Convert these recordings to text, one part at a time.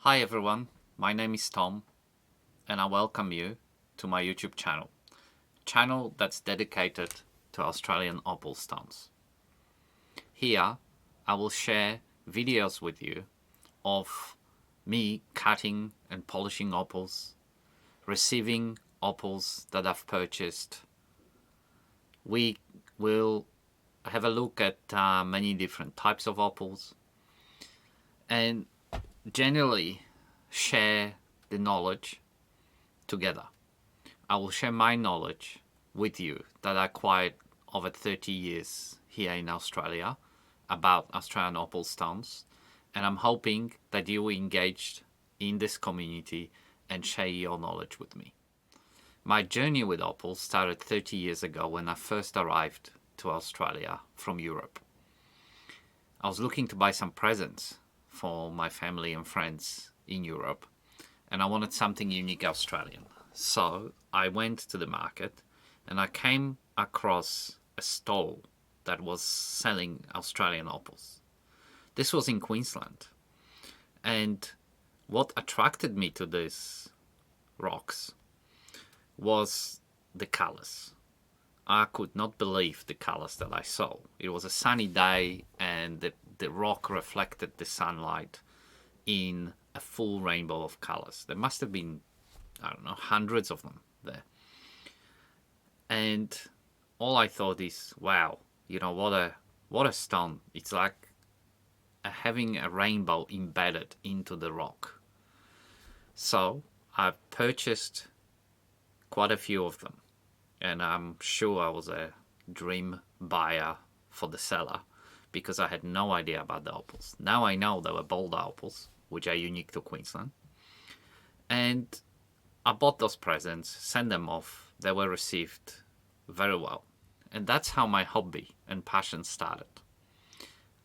Hi everyone, my name is Tom and I welcome you to my YouTube channel that's dedicated to Australian opal stones. Here I will share videos with you of me cutting and polishing opals, receiving opals that I've purchased. We will have a look at many different types of opals and generally share the knowledge together. I will share my knowledge with you that I acquired over 30 years here in Australia about Australian opal stones, and I'm hoping that you will engage in this community and share your knowledge with me. My journey with opals started 30 years ago when I first arrived to Australia from Europe. I was looking to buy some presents for my family and friends in Europe, and I wanted something unique Australian. So I went to the market and I came across a stall that was selling Australian opals. This was in Queensland. And what attracted me to these rocks was the colors. I could not believe the colors that I saw. It was a sunny day and the rock reflected the sunlight in a full rainbow of colors. There must have been, I don't know, hundreds of them there. And all I thought is, wow, what a stone. It's like having a rainbow embedded into the rock. So I purchased quite a few of them, and I'm sure I was a dream buyer for the seller because I had no idea about the opals. Now I know they were bold opals, which are unique to Queensland. And I bought those presents, sent them off. They were received very well. And that's how my hobby and passion started.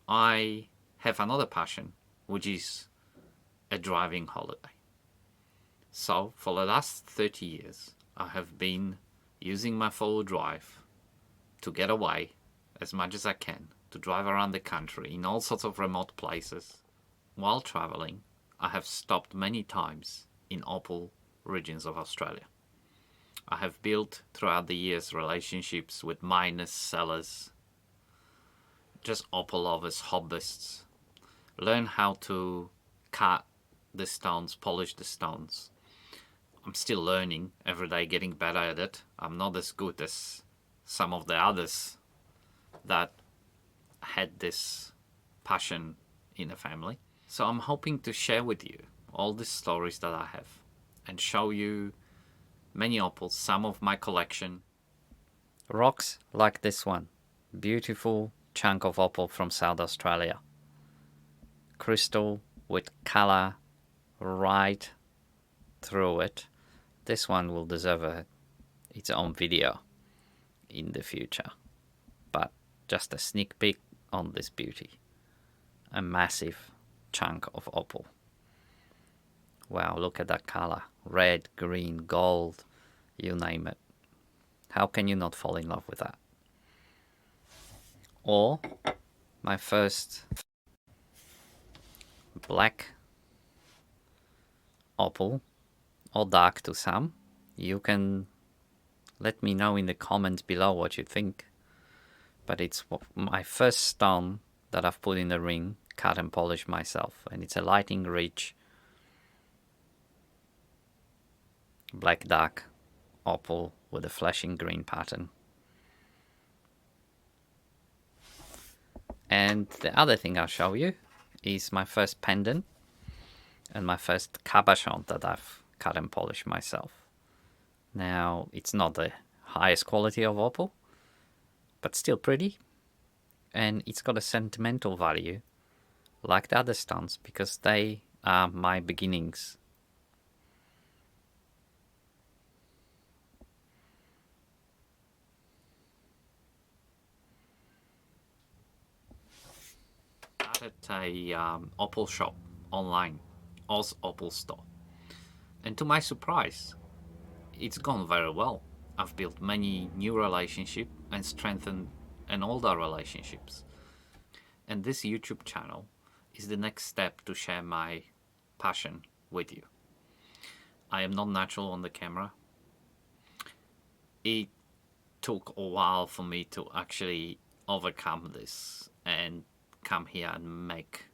I have another passion, which is a driving holiday. So for the last 30 years, I have been using my 4-wheel drive to get away as much as I can, to drive around the country in all sorts of remote places. While traveling, I have stopped many times in opal regions of Australia. I have built throughout the years relationships with miners, sellers, just opal lovers, hobbyists. Learn how to cut the stones, polish the stones. I'm still learning every day, getting better at it. I'm not as good as some of the others that had this passion in the family. So I'm hoping to share with you all the stories that I have and show you many opals, some of my collection. Rocks like this one. Beautiful chunk of opal from South Australia. Crystal with color right through it. This one will deserve its own video in the future. But just a sneak peek on this beauty. A massive chunk of opal. Wow, look at that color. Red, green, gold, you name it. How can you not fall in love with that? Or my first black opal, or dark to some. You can let me know in the comments below what you think. But it's my first stone that I've put in the ring, cut and polished myself. And it's a lighting rich black dark opal with a flashing green pattern. And the other thing I'll show you is my first pendant and my first cabochon that I've cut and polished myself. Now, it's not the highest quality of opal, but still pretty. And it's got a sentimental value, like the other stones, because they are my beginnings. At a opal shop online, Oz Opal Store. And to my surprise, it's gone very well. I've built many new relationships and strengthened an older relationships. And this YouTube channel is the next step to share my passion with you. I am not natural on the camera. It took a while for me to actually overcome this and come here and make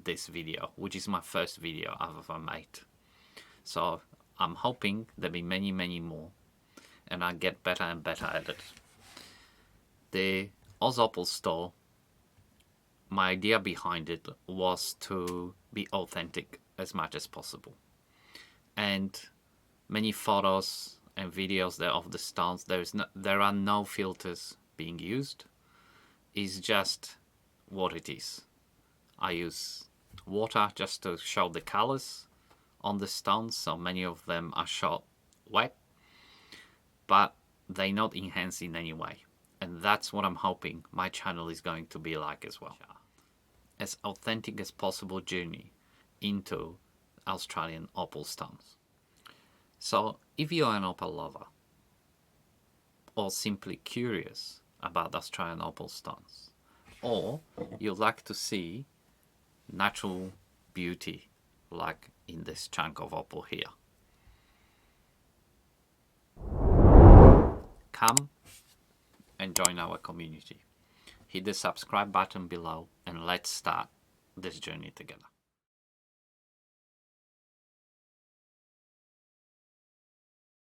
this video, which is my first video I've ever made. So I'm hoping there'll be many, many more, and I get better and better at it. The Oz Opal store, my idea behind it was to be authentic as much as possible. And many photos and videos there of the stones, there are no filters being used. It's just what it is. I use water just to show the colors on the stones, so many of them are shot wet, but they're not enhanced in any way. And that's what I'm hoping my channel is going to be like as well. As authentic as possible journey into Australian opal stones. So if you're an opal lover or simply curious about Australian opal stones, or you'd like to see natural beauty like in this chunk of opal here, come and join our community. Hit the subscribe button below and let's start this journey together.